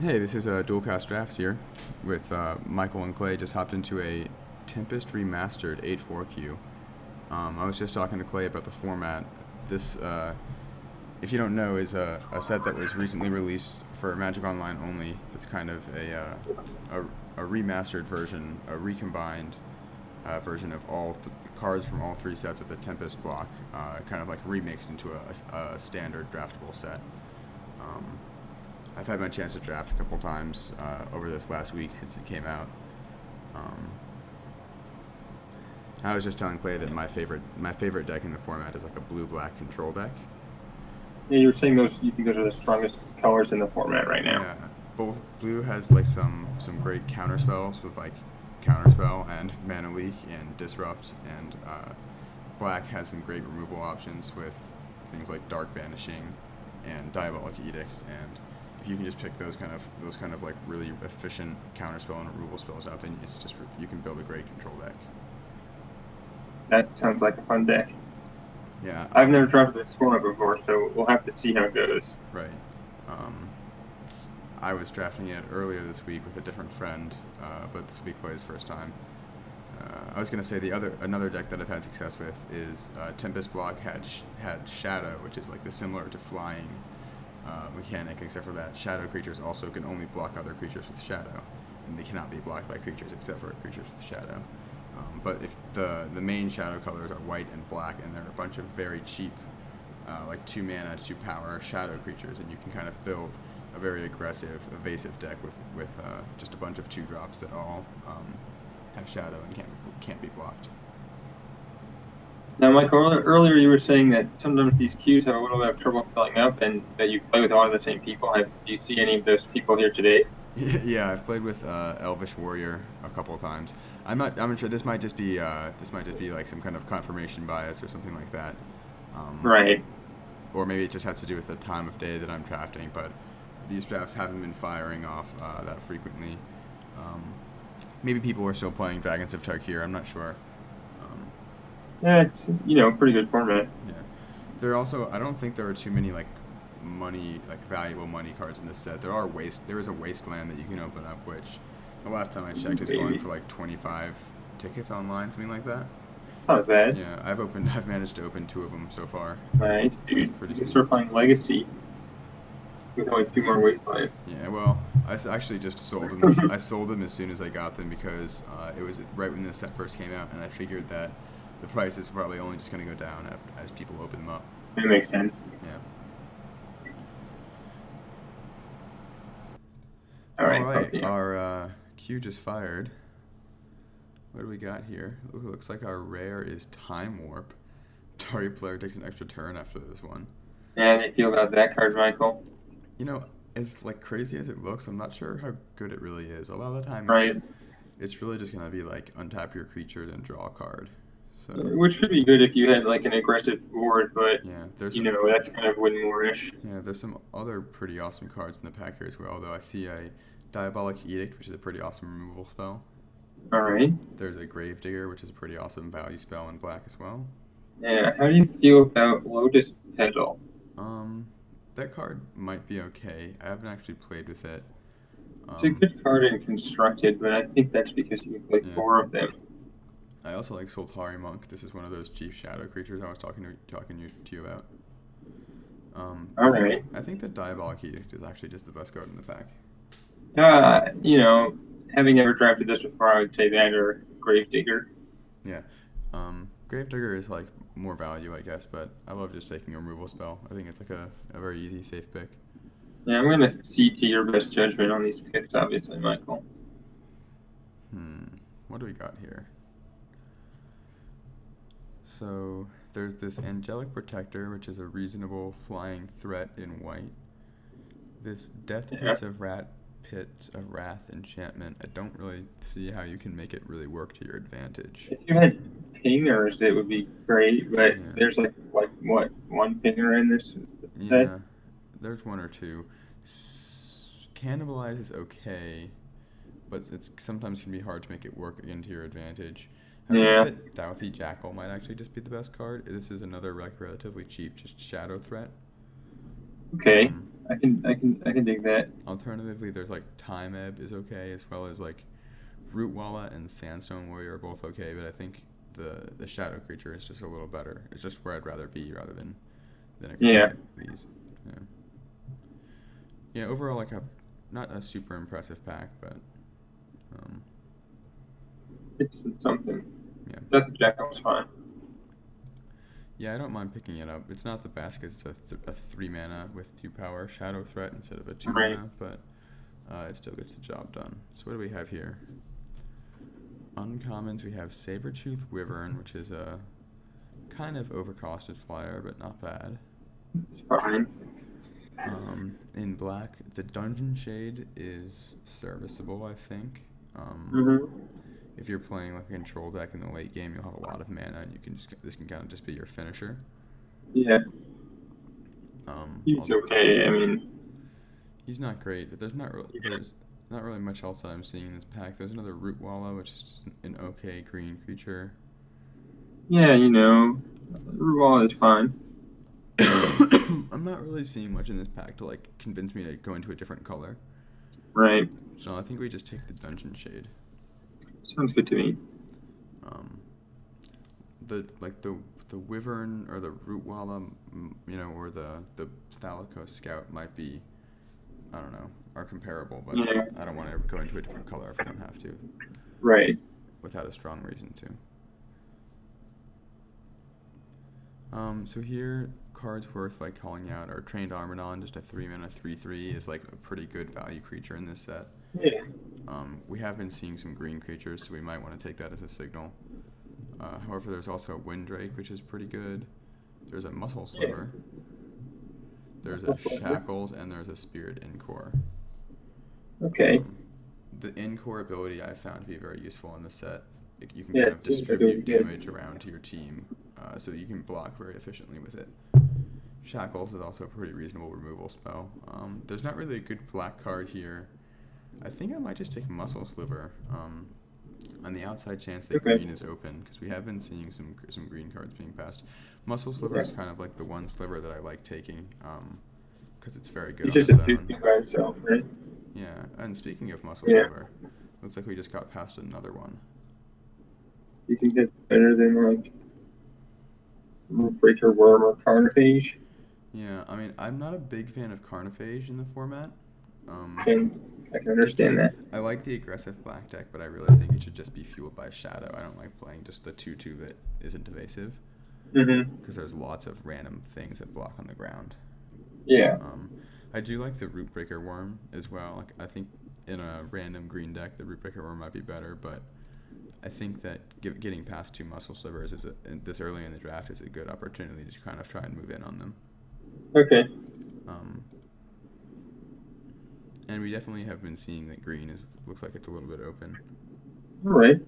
Hey, this is Dualcast Drafts here with Michael and Clay. Just hopped into a Tempest Remastered 8-4 I was just talking to Clay about the format. This, if you don't know, is a set that was recently released for Magic Online only. That's kind of a remastered version, a recombined version of cards from all three sets of the Tempest block, kind of like remixed into a standard draftable set. Um, I've had my chance to draft a couple times over this last week since it came out. Um, I was just telling Clay that my favorite deck in the format is like a blue-black control deck. Yeah, you were saying those. You think those are the strongest colors in the format right now? Yeah, both blue has like some great counter spells with like counterspell and mana leak and disrupt, and black has some great removal options with things like dark banishing and diabolic edicts. And if you can just pick those kind of like really efficient counterspell and removal spells out, then it's just you can build a great control deck. That sounds like a fun deck. Yeah, I've never drafted this format before, so we'll have to see how it goes. right. Um, I was drafting it earlier this week with a different friend, but this will be Clay's first time. I was gonna say another deck that I've had success with is Tempest Block had Shadow, which is like the similar to flying mechanic, except for that Shadow creatures also can only block other creatures with Shadow, and they cannot be blocked by creatures except for creatures with Shadow. But if the main Shadow colors are white and black, and they're a bunch of very cheap, like 2 mana, 2 power Shadow creatures, and you can kind of build a very aggressive, evasive deck with just a bunch of 2 drops that all have Shadow and can't be blocked. Now, Michael, earlier you were saying that sometimes these queues have a little bit of trouble filling up, and that you play with a lot of the same people. Do you see any of those people here today? Yeah, I've played with Elvish Warrior a couple of times. I'm not sure. This might just be like some kind of confirmation bias or something like that. Um, Right. or maybe it just has to do with the time of day that I'm drafting. But these drafts haven't been firing off that frequently. Um, Maybe people are still playing Dragons of Tarkir. I'm not sure. Um, Yeah, it's pretty good format. yeah, I don't think there are too many like valuable money cards in this set. There is a wasteland that you can open up, which the last time I checked is going Maybe for like 25 tickets online, something like that. it's not bad. Yeah, I've managed to open 2 of them so far. Nice, That's dude. pretty You can sweet. start playing Legacy with only 2 more wastelands. Yeah, well, actually just sold them. I sold them as soon as I got them because it was right when this set first came out, and I figured that the price is probably only just going to go down as people open them up. That makes sense. Yeah. All All right, right, copy. our queue just fired. What do we got here? Looks like our rare is Time Warp. Target player takes an extra turn after this one. And you feel about that card, Michael? You know, as like crazy as it looks, I'm not sure how good it really is. A lot of the time, Right. it's really just gonna be like untap your creature, then draw a card. So Which could be good if you had like an aggressive board, but yeah, there's some that's kind of Winmore-ish. other pretty awesome cards in the pack here as well. Though I see a Diabolic Edict, which is a pretty awesome removal spell. All right. There's a Gravedigger, which is a pretty awesome value spell in black as well. Yeah. How do you feel about Lotus Petal? Um, that card might be okay. I haven't actually played with it. It's a Um, good card in constructed, but I think that's because you can play yeah. 4 of them. I also like Soltari Monk. This is one of those cheap shadow creatures I was talking to you about. All right. I think the Diabolic Edict is actually just the best card in the pack. Having never drafted this before, I would say that or Gravedigger. Yeah. Gravedigger is like more value, I guess, but I love just taking a removal spell. I think it's like a very easy, safe pick. Yeah, I'm gonna see to your best judgment on these picks, obviously, Michael. Hmm. What do we got here? So there's this Angelic Protector, which is a reasonable flying threat in white. This Death Yeah. Piece of Pits of Wrath enchantment. I don't really see how you can make it really work to your advantage. If you had pingers, it would be great, but Yeah. there's like what, 1 pinger in this set? Yeah. There's one or two. Cannibalize is okay, but it sometimes can be hard to make it work into your advantage. I think Yeah. that Douthie Jackal might actually just be the best card. This is another like relatively cheap, just shadow threat. Okay. I can dig that. Alternatively, there's like Time Ebb is okay, as well as like Rootwalla and Sandstone Warrior are both okay, but I think the Shadow creature is just a little better. It's just where I'd rather be rather than a creature Yeah, like these. Yeah. Yeah. Overall, like not a super impressive pack, but um, it's something. yeah. Death Jackal's fine. Yeah, I don't mind picking it up. It's not the best because it's a 3 mana with 2 power Shadow Threat instead of a 2 Right. mana, but it still gets the job done. So what do we have here? Uncommons, we have Sabertooth Wyvern, which is a kind of overcosted flyer, but not bad. It's fine. In black, the Dungeon Shade is serviceable, I think. Mm-hmm. If you're playing like a control deck in the late game, you'll have a lot of mana, and this can kind of just be your finisher. Yeah, he's okay. I mean, He's not great, but there's not yeah. really much else that I'm seeing in this pack. There's another Rootwalla, which is just an okay green creature. Yeah, Ruval is fine. I'm not really seeing much in this pack to like convince me to go into a different color. Right. So I think we just take the Dungeon Shade. Sounds good to me. The Wyvern or the Rootwalla, or the Thalaco Scout might be, I don't know, are comparable, but Yeah. I don't want to go into a different color if I don't have to, Right. without a strong reason to. So here, cards worth like calling out are Trained Armadon, just a 3 mana 3/3 is like a pretty good value creature in this set. Yeah. We have been seeing some green creatures, so we might want to take that as a signal. However, there's also a Windrake, which is pretty good. There's a Muscle Sliver. There's a Shackles, and there's a Spirit Encore. Okay. The Encore ability I found to be very useful in this set. You can Yeah, kind it of seems like it would distribute be good. damage around to your team, so that you can block very efficiently with it. Shackles is also a pretty reasonable removal spell. There's not really a good black card here. I think I might just take Muscle Sliver. On the outside chance that Okay. green is open, because we have been seeing some green cards being passed. Muscle Sliver is kind of like the one sliver that I like taking, because it's very good It's on just its a own. 2 by itself, right? Yeah, and speaking of Muscle Yeah. Sliver, looks like we just got past another one. Do you think that's better than like Breaker Worm or Carnage? Yeah, I mean, I'm not a big fan of Carnophage in the format. I can Just understand because that. I like the aggressive black deck, but I really think it should just be fueled by Shadow. I don't like playing just the 2/2 that isn't evasive, Mm-hmm. because there's lots of random things that block on the ground. Yeah. I do like the Rootbreaker Worm as well. Like, I think in a random green deck, the Rootbreaker Worm might be better, but I think that getting past 2 Muscle Slivers this early in the draft is a good opportunity to kind of try and move in on them. Okay. And we definitely have been seeing that green looks like it's a little bit open. All right.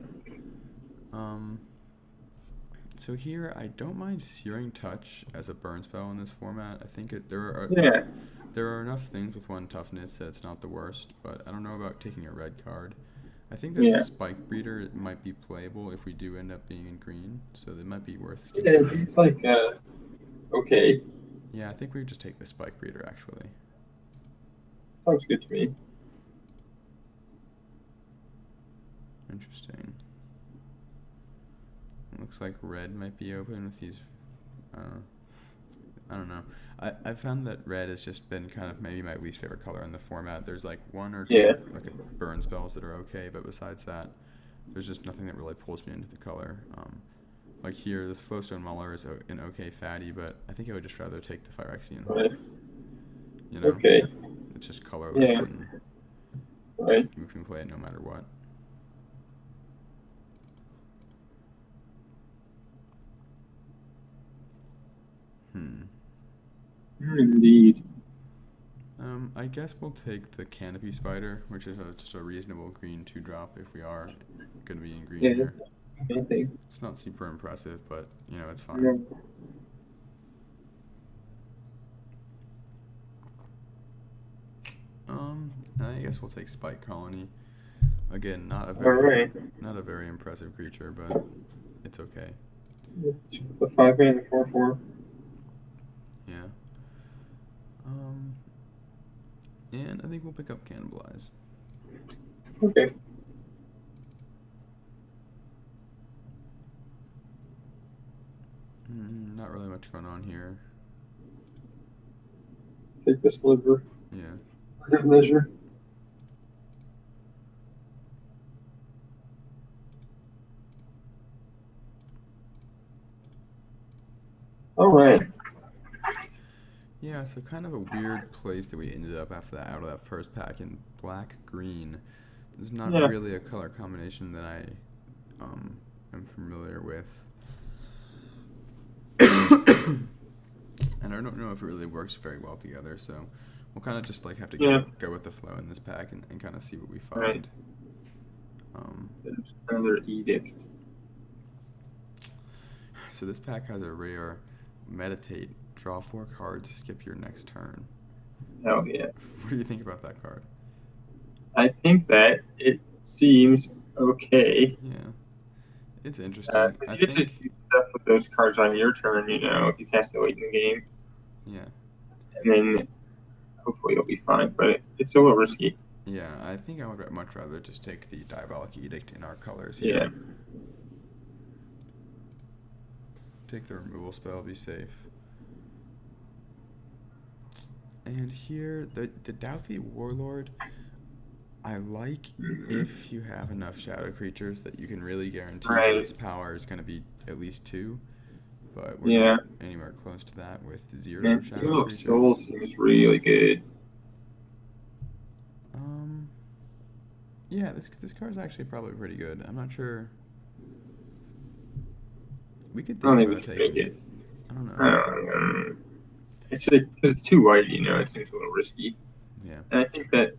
So here, I don't mind Searing Touch as a burn spell in this format. I think Yeah. there are enough things with 1 toughness that it's not the worst, but I don't know about taking a red card. I think that Yeah. Spike Breeder might be playable if we do end up being in green, so that might be worth Yeah, considering. it's like okay. Yeah, I think we just take the Spike Breeder, actually. Sounds good to me. Interesting. Looks like red might be open with these. I don't know. I found that red has just been kind of maybe my least favorite color in the format. There's like 1 or 2 Yeah. like burn spells that are okay, but besides that, there's just nothing that really pulls me into the color. Like here, this Flowstone Mauler is an okay fatty, but I think I would just rather take the Phyrexian Right. Hulk. Okay. It's just colorless, Yeah. and Right. we can play it no matter what. Indeed. I guess we'll take the Canopy Spider, which is just a reasonable green 2-drop if we are going to be in green Yeah. here. Anything. It's not super impressive, but, it's fine. I guess we'll take Spike Colony. Again, not a very impressive creature, but it's okay. It's the 5 mana, the 4/4. Yeah. And I think we'll pick up Cannibalize. Okay. Not really much going on here. Take the sliver. Yeah. Good measure. All right. Yeah, so kind of a weird place that we ended up after that, out of that first pack in black-green. There's not Yeah. really a color combination that I am familiar with. And I don't know if it really works very well together, so we'll kind of just like have to go with the flow in this pack and kind of see what we find. Right. There's another edict. So this pack has a rare Meditate. Draw 4 cards, skip your next turn. Oh, yes. What do you think about that card? I think that it seems okay. Yeah. It's interesting. You get to do stuff with those cards on your turn, if you cast it late in the game. Yeah. And then hopefully you'll be fine, but it's a little risky. Yeah, I think I would much rather just take the Diabolic Edict in our colors here. Yeah. Take the removal spell, be safe. And here, the Douthy Warlord, I like if you have enough shadow creatures that you can really guarantee that its power is going to be at least 2. But we're not anywhere close to that with 0 shadow creatures. Soul seems really good. Yeah, this card's actually probably pretty good. I'm not sure. We could think about taking it. I don't know. It's too white, it seems a little risky. Yeah. And I think that,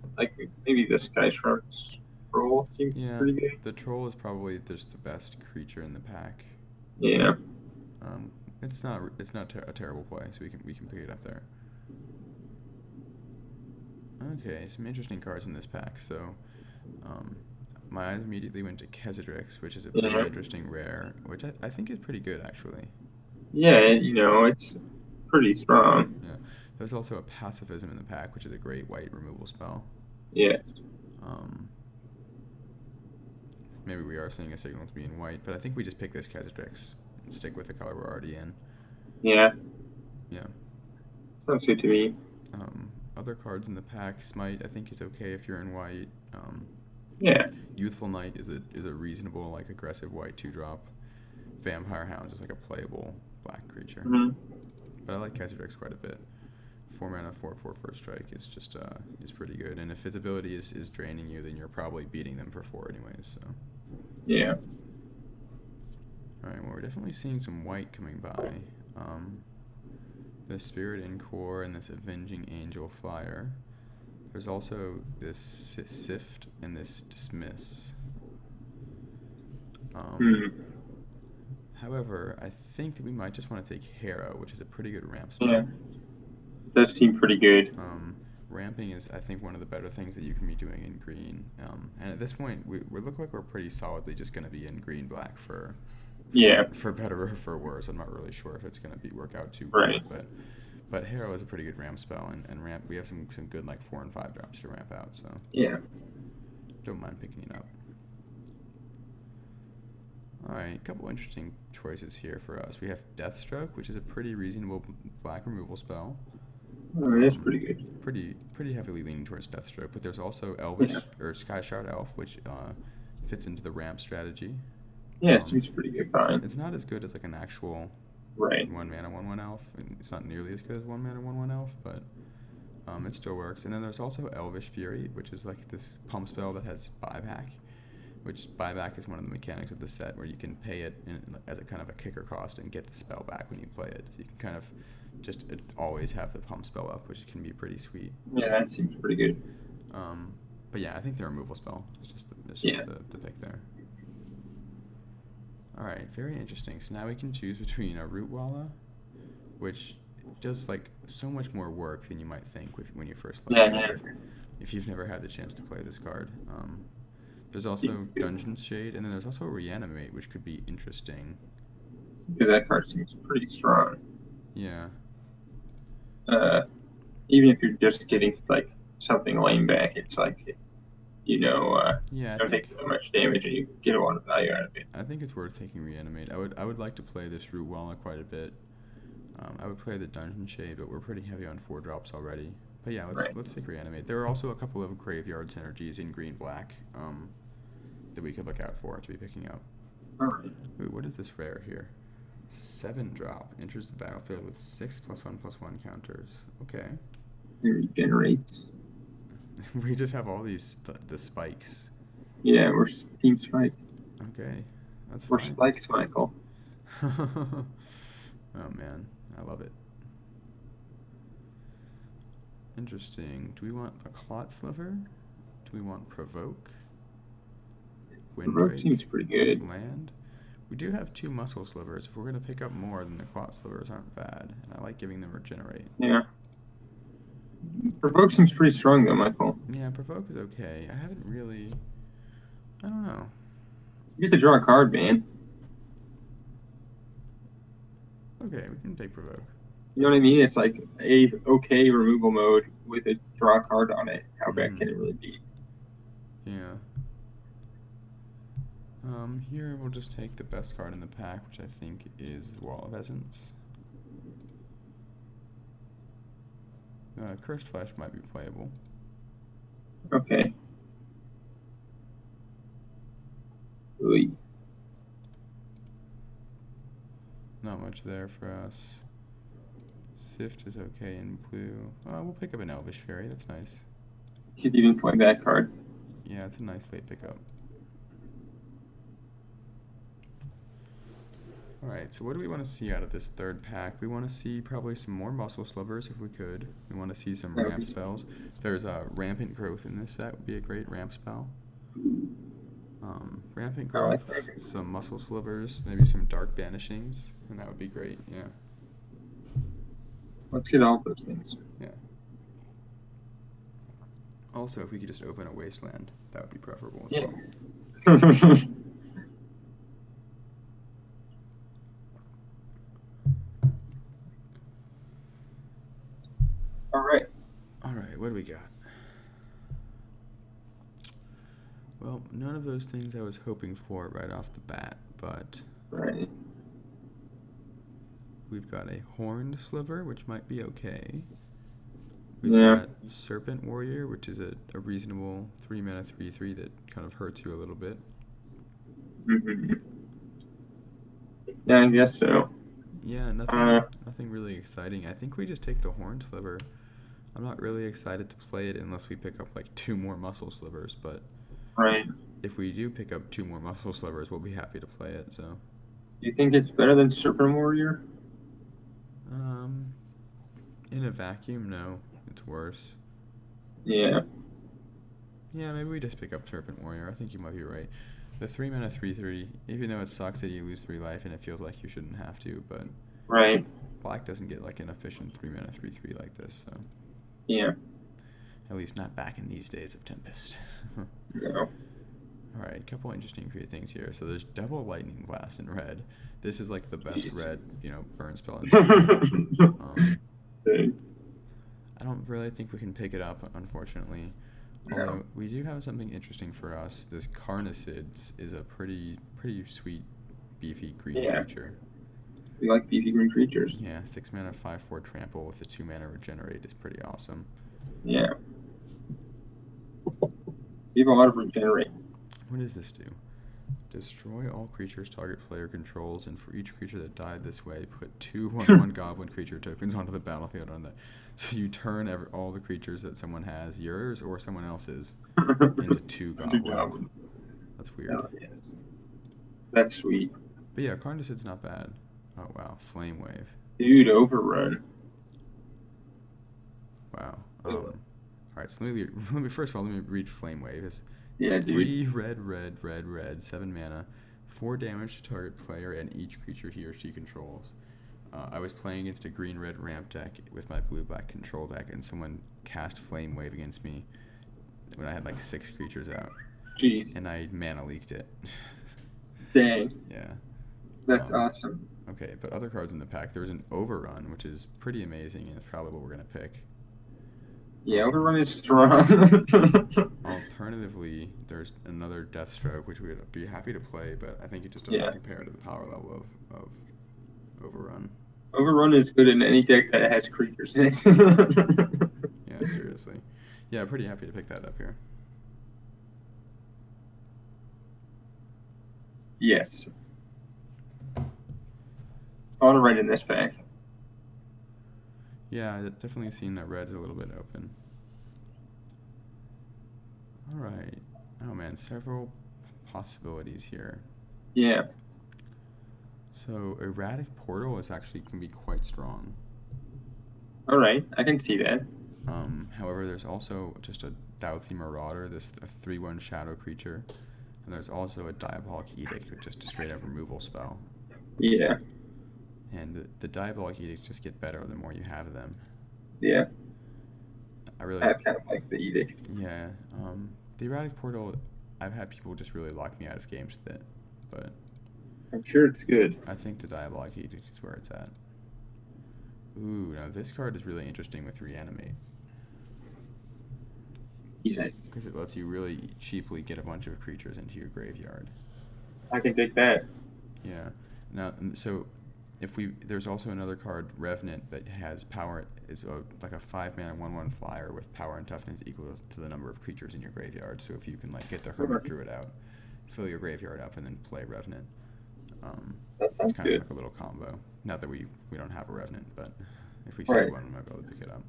maybe the Sky Shark's troll seems pretty good. The troll is probably just the best creature in the pack. Yeah. It's not a terrible play, so we can pick it up there. Okay, some interesting cards in this pack. So, my eyes immediately went to Kezadrix, which is a pretty interesting rare, which I think is pretty good, actually. Yeah, it's pretty strong. Yeah. There's also a Pacifism in the pack, which is a great white removal spell. Yes. Maybe we are seeing a signal to be in white, but I think we just pick this Kezadrix and stick with the color we're already in. Yeah. Yeah. Sounds good to me. Other cards in the pack, Smite, I think is okay if you're in white. Yeah. Youthful Knight is a reasonable, aggressive white 2-drop. Vampire Hounds is a playable black creature. Mm-hmm. But I like Kezadrix quite a bit. 4 mana, 4/4 first strike is just is pretty good. And if its ability is draining you, then you're probably beating them for 4 anyways. So. Yeah. All right. Well, we're definitely seeing some white coming by. The Spirit Encore and this Avenging Angel Flyer. There's also this Sift and this Dismiss. However, I think that we might just want to take Harrow, which is a pretty good ramp spell. Yeah. It does seem pretty good. Ramping is, I think, one of the better things that you can be doing in green. And at this point, we look like we're pretty solidly just going to be in green-black for better or for worse. I'm not really sure if it's going to work out too great, but Harrow is a pretty good ramp spell, and ramp we have some good 4 and 5 drops to ramp out. So don't mind picking it up. All right, a couple interesting choices here for us. We have Deathstroke, which is a pretty reasonable black removal spell. Oh, that's pretty good. Pretty heavily leaning towards Deathstroke, but there's also Elvish or Sky Shard Elf, which fits into the ramp strategy. Yeah, it seems pretty good. Fine. It's not as good as an actual 1 mana 1/1 elf. It's not nearly as good as 1 mana 1/1 elf, but it still works. And then there's also Elvish Fury, which is this pump spell that has buyback. Which buyback is one of the mechanics of the set where you can pay it as a kind of a kicker cost and get the spell back when you play it. So you can kind of just always have the pump spell up, which can be pretty sweet. Yeah, that seems pretty good. But yeah, I think the removal spell is just the pick there. All right, very interesting. So now we can choose between a Rootwalla, which does so much more work than you might think when you first look at it. If you've never had the chance to play this card. There's also Dungeon Shade, and then there's also Reanimate, which could be interesting. Yeah, that card seems pretty strong. Yeah. Even if you're just getting something laying back, it's like, Yeah, I don't take think that much damage and you get a lot of value out of it. it's worth taking Reanimate. I would like to play this Root Walla quite a bit. I would play the Dungeon Shade, but we're pretty heavy on 4 drops already. But yeah, Right. let's take Reanimate. There are also a couple of graveyard synergies in green-black that we could look out for to be picking up. All right. Ooh, what is this rare here? 7-drop. Enters the battlefield with 6+1/+1 counters. Okay. It regenerates. We just have all these the spikes. Yeah, we're Team Spike. Okay, that's We're fine. Spikes, Michael. Oh man, I love it. Interesting. Do we want a Clot Sliver? Do we want Provoke? Provoke seems pretty good. Land? We do have 2 Muscle Slivers. If we're going to pick up more, then the Clot Slivers aren't bad. And I like giving them Regenerate. Yeah. Provoke seems pretty strong, though, Michael. Yeah, Provoke is okay. I haven't really... I don't know. You get to draw a card, man. Okay, we can take Provoke. You know what I mean? It's like a okay removal mode with a draw card on it. How bad can it really be? Yeah. Here we'll just take the best card in the pack, which I think is the Wall of Essence. Cursed Flesh might be playable. Okay. Oy. Not much there for us. Sift is okay in blue. We'll pick up an Elvish Fairy. That's nice. You could even play that card. Yeah, it's a nice late pickup. Alright, so what do we want to see out of this third pack? We want to see probably some more Muscle Slivers if we could. We want to see some ramp spells. If there's a Rampant Growth in this set, would be a great ramp spell. Rampant Growth, some Muscle Slivers, maybe some Dark Banishings, and that would be great, yeah. Let's get all those things. Yeah. Also, if we could just open a Wasteland, that would be preferable as well. Alright, what do we got? Well, none of those things I was hoping for right off the bat, but Right. we've got a Horned Sliver, which might be okay. We've got Serpent Warrior, which is a reasonable 3-mana 3/3 that kind of hurts you a little bit. Mm-hmm. Yeah, I guess so. Yeah, nothing really exciting. I think we just take the Horned Sliver. I'm not really excited to play it unless we pick up like 2 more Muscle Slivers, but Right. if we do pick up 2 more Muscle Slivers, we'll be happy to play it, so. Do you think it's better than Serpent Warrior? In a vacuum, no. It's worse. Yeah. Yeah, maybe we just pick up Serpent Warrior. I think you might be right. The 3-mana 3/3, even though it sucks that you lose 3 life and it feels like you shouldn't have to, but Right. black doesn't get like an efficient 3-mana 3/3 like this, so. Yeah. At least not back in these days of Tempest. No. Alright, a couple interesting things here. So there's double Lightning Blast in red. This is like the best red, burn spell in this set. I don't really think we can pick it up, unfortunately. Although we do have something interesting for us. This Carnicids is a pretty sweet, beefy green creature. We like beefy green creatures. Yeah, 6-mana 5/4 trample with the 2-mana regenerate is pretty awesome. Yeah. We have a lot of regenerate. What does this do? Destroy all creatures target player controls, and for each creature that died this way, put 2 1/1 goblin creature tokens onto the battlefield on that. So you turn all the creatures that someone has, yours or someone else's, into 2 goblins. That's weird. Oh, yes. That's sweet. But yeah, Carnicid's not bad. Oh wow, Flame Wave. Dude, Overrun. Wow. Alright, so let me first of all, let me read Flame Wave. It's 3 red, 7 mana, 4 damage to target player and each creature he or she controls. I was playing against a green-red ramp deck with my blue-black control deck, and someone cast Flame Wave against me when I had like 6 creatures out. Jeez. And I mana leaked it. Dang. Yeah. That's awesome. Okay, but other cards in the pack. There's an Overrun, which is pretty amazing, and it's probably what we're going to pick. Yeah, Overrun is strong. Alternatively, there's another Deathstroke, which we would be happy to play, but I think it just doesn't Yeah. compare to the power level of Overrun. Overrun is good in any deck that has creatures in it. Yeah, seriously. Yeah, pretty happy to pick that up here. Yes. A lot of red in this pack. Yeah, I've definitely seen that red's a little bit open. Alright. Oh man, several possibilities here. Yeah. So, Erratic Portal is actually can be quite strong. All right, I can see that. However, there's also just a Douthie Marauder, a 3/1 shadow creature. And there's also a Diabolic Edict, which is just a straight up removal spell. Yeah. And the Diabolic Edicts just get better the more you have them. Yeah. I kind of like the Edict. Yeah. The Erratic Portal, I've had people just really lock me out of games with it. But I'm sure it's good. I think the Diabolic Edict is where it's at. Ooh, now this card is really interesting with Reanimate. Yes. Because it lets you really cheaply get a bunch of creatures into your graveyard. I can dig that. Yeah. Now, so there's also another card, Revenant, that has power, is like a 5-mana 1/1 flyer with power and toughness equal to the number of creatures in your graveyard. So if you can like get the Hermit Druid out, fill your graveyard up, and then play Revenant. That sounds it's kind good. of like a little combo. Not that we don't have a Revenant, but if we Right. see one, we might be able to pick it up.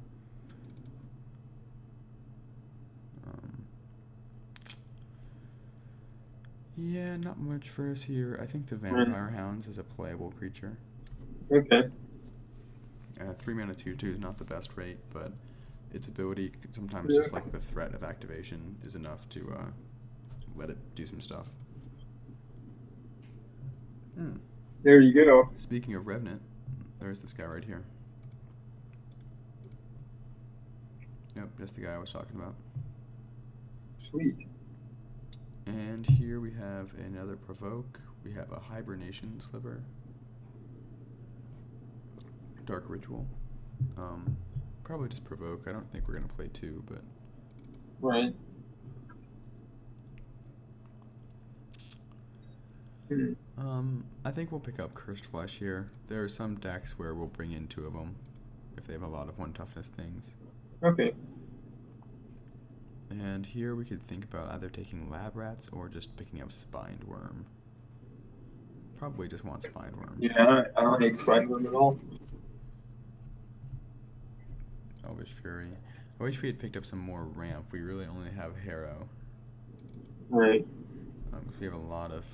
Yeah, not much for us here. I think the Vampire Hounds is a playable creature. Okay. 3-mana 2/2 is not the best rate, but its ability sometimes just like the threat of activation is enough to let it do some stuff. There you go. Speaking of Revenant, there's this guy right here. Yep, just the guy I was talking about. Sweet. And here we have another Provoke. We have a Hibernation Sliver. Dark Ritual. Probably just Provoke. I don't think we're going to play 2, but... Right. I think we'll pick up Cursed Flesh here. There are some decks where we'll bring in 2 of them if they have a lot of 1 toughness things. Okay. And here we could think about either taking Lab Rats or just picking up Spined Worm. Probably just want Spined Worm. Yeah, I don't hate Spined Worm at all. Elvish Fury. I wish we had picked up some more ramp. We really only have Harrow. Right. Because we have a lot of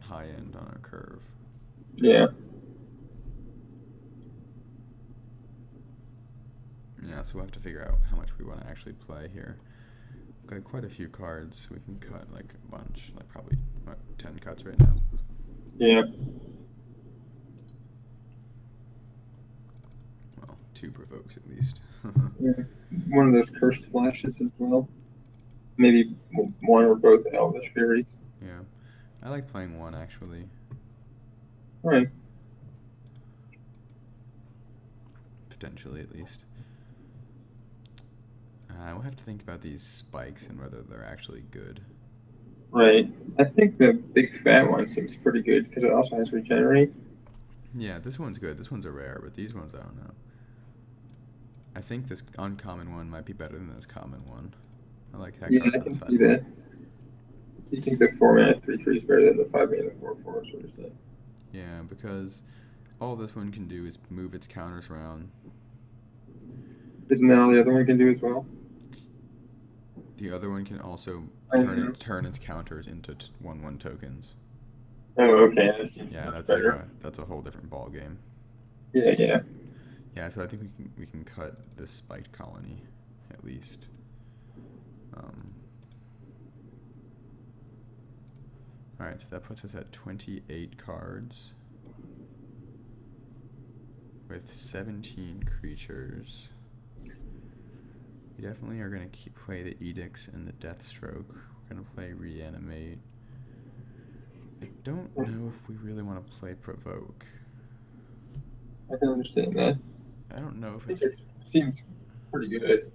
high end on our curve. Yeah. Yeah, so we'll have to figure out how much we want to actually play here. We've got quite a few cards. We can cut like a bunch, like probably 10 cuts right now. Yeah. Well, 2 Provokes at least. Yeah. One of those Cursed Flashes as well. Maybe one or both Elvish Furies. Yeah. I like playing 1 actually. Right. Potentially at least. We'll have to think about these spikes and whether they're actually good. Right. I think the big fat one seems pretty good because it also has Regenerate. Yeah, this one's good. This one's a rare, but these ones I don't know. I think this uncommon one might be better than this common one. I like that. Yeah, I can see that. You think the 4-mana 3/3 is better than the 5-mana 4/4, is what you're saying? Yeah, because all this one can do is move its counters around. Isn't that all the other one can do as well? The other one can also turn its counters into 1/1 tokens. Oh, okay. That seems Yeah, much that's better. like that's a whole different ball game. Yeah, yeah. Yeah, so I think we can cut this spiked colony at least. All right, so that puts us at 28 cards with 17 creatures. We definitely are going to play the Edicts and the Deathstroke. We're going to play Reanimate. I don't know if we really want to play Provoke. I can understand that. I don't know if It seems pretty good.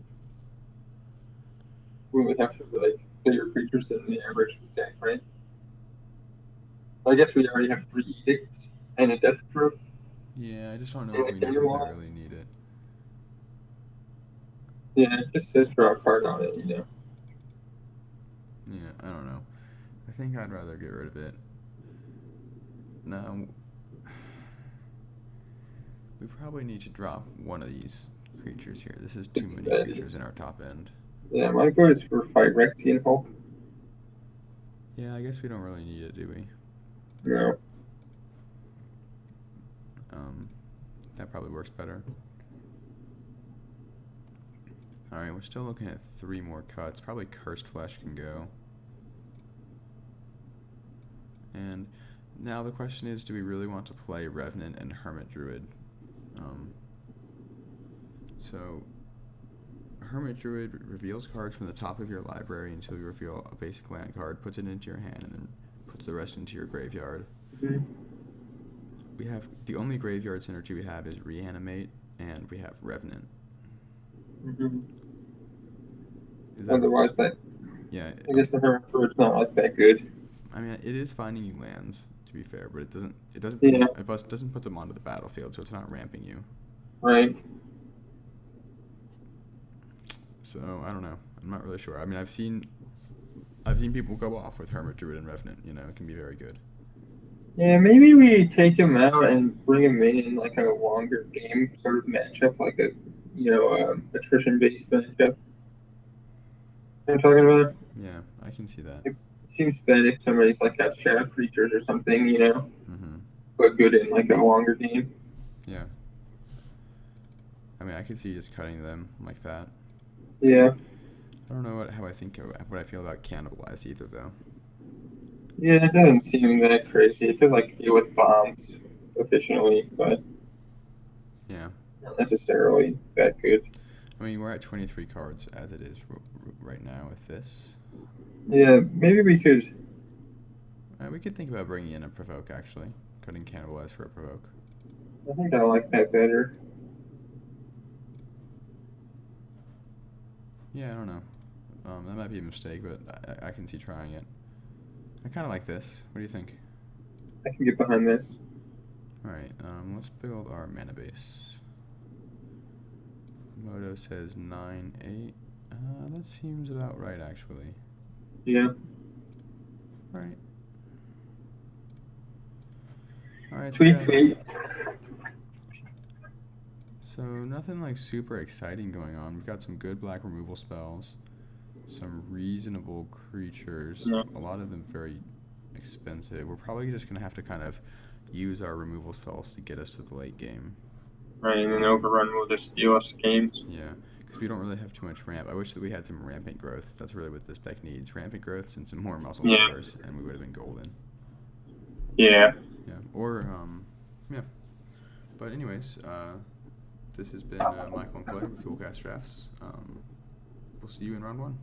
we would have to like bigger creatures than the average deck, right? I guess we already have 3 edicts and a death proof Yeah, I just don't know and if a we Kinderwall. necessarily need it. Yeah, it just says draw a card on it, you know. Yeah, I don't know. I think I'd rather get rid of it. Now, we probably need to drop one of these creatures here. This is too many creatures in our top end. Yeah, my vote is for fight Rexian Hulk. Yeah, I guess we don't really need it, do we? No. That probably works better. Alright, we're still looking at 3 more cuts. Probably Cursed Flesh can go. And now the question is, do we really want to play Revenant and Hermit Druid? So, Hermit Druid reveals cards from the top of your library until you reveal a basic land card, puts it into your hand, and then puts the rest into your graveyard. Mm-hmm. We have the only graveyard synergy we have is Reanimate, and we have Revenant. Mm-hmm. That, Otherwise, yeah. I guess the Hermit Druid's not like that good. I mean, it is finding you lands, to be fair, but it doesn't Yeah. doesn't put them onto the battlefield, so it's not ramping you. Right. So I don't know. I'm not really sure. I mean, I've seen people go off with Hermit Druid and Revenant. You know, it can be very good. Yeah, maybe we take him out and bring him in like a longer game sort of matchup, like a attrition-based matchup. You know what I'm talking about? Yeah, I can see that. It seems bad if somebody's like got shadow creatures or something, you know, Mm-hmm. but good in like a longer game. Yeah. I mean, I could see just cutting them like that. Yeah. I don't know what I feel about Cannibalize either, though. Yeah, it doesn't seem that crazy. It could like deal with bombs efficiently, but Yeah. not necessarily that good. I mean, we're at 23 cards as it is right now with this. Yeah, maybe we could. We could think about bringing in a Provoke, actually. Cutting Cannibalize for a Provoke. I think I like that better. Yeah, I don't know. That might be a mistake, but I can see trying it. I kind of like this. What do you think? I can get behind this. Alright, let's build our mana base. Moto says 9, 8. That seems about right, actually. Yeah. Alright. Alright, Tweet. So nothing like super exciting going on. We've got some good black removal spells, some reasonable creatures, Yeah. a lot of them very expensive. We're probably just going to have to kind of use our removal spells to get us to the late game. Right, and then Overrun will just steal us games. Yeah, because we don't really have too much ramp. I wish that we had some rampant growth. That's really what this deck needs. Rampant growth and some more muscle stars, and we would have been golden. Yeah. Yeah, or, yeah. But anyways, this has been Michael and Clay with Toolcast Drafts. We'll see you in round 1.